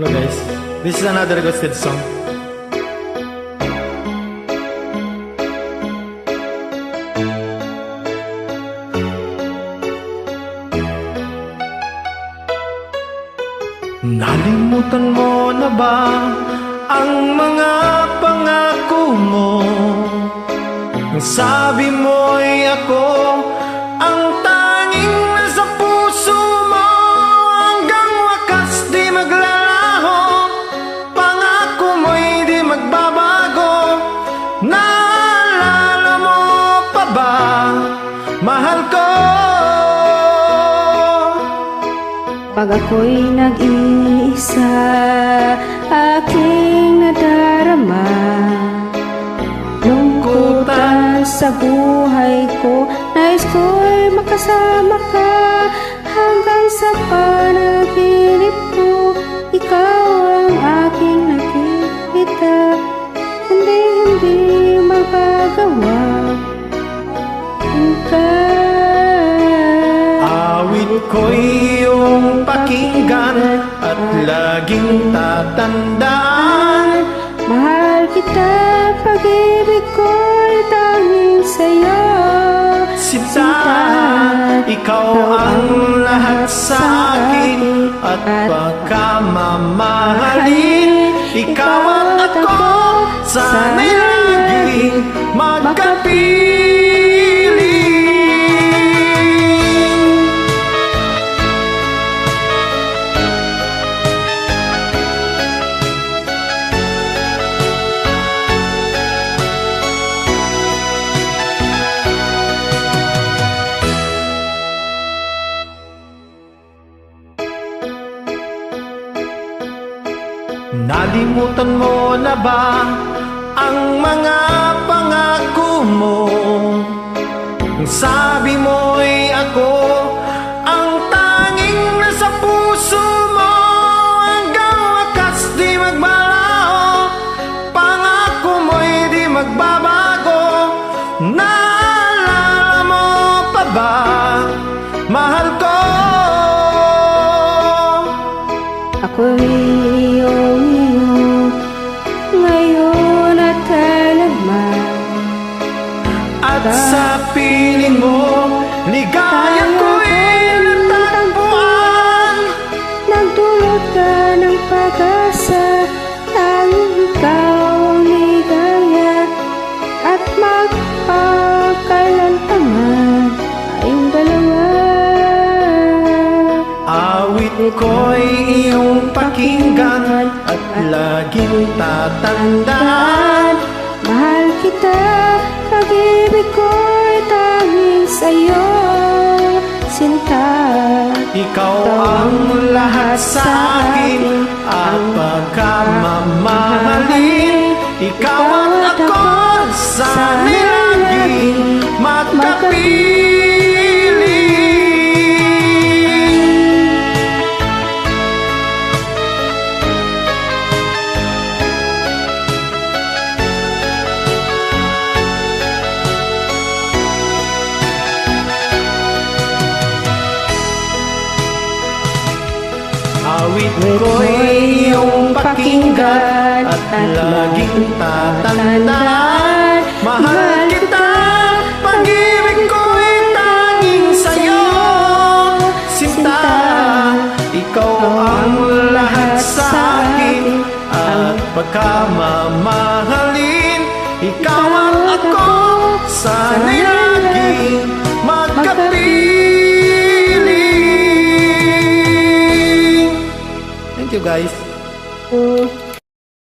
Hello guys, this is another requested song. Nalimutan mo na ba ang mga pangako mo? Ang sabi mo'y ako ang tanging nasa puso mo. Hanggang wakas di maglalaho, pangako mo'y di magbabago. Naalala mo pa ba, mahal ko? Pag ako'y nag-iisa, aking nadarama lungkutan sa buhay ko. Nais ko'y makasama ka hanggang sa panaginip ko. Ikaw ang aking nakikita, hindi magagawa. Awit ko'y iyong pakinggan at laging tatandaan. Mahal kita, pag-ibig ko'y tanging sa'yo. Sinta, ikaw ang lahat sa akin at pagkamamahalin. Ikaw at ako, sana'y laging magkapiling. Nalimutan mo na ba ang mga pangako mo? Ang sabi mo'y ako ang tanging nasa puso mo. Hanggang wakas di magbalaho, pangako mo'y di magbabago. Naalala mo pa ba, mahal ko? Ako'y iyong ngayon at kailanman. At sa piling mo, ligaya ko'y natagpuan. Nagdulot ka ng pag-asa, tanging ikaw ang ligaya. At magpakailantaman tayong dalawa. Awit ko'y iyong pakinggan at laging tatandaan. Mahal kita, pag-ibig ko'y tanging sa'yo. Sinta, Ikaw ang lahat sa akin at pagkamamahalin. Ikaw at ako, sana'y laging magkapiling. Awit ko'y iyong pakinggan at laging tatandaan. Mahal kita, pag-ibig ko'y tanging sa'yo. Sinta, ikaw ang lahat sa akin at pagkamamahalin. Ikaw at ako, sana'y laging magkapiling. Thank you guys.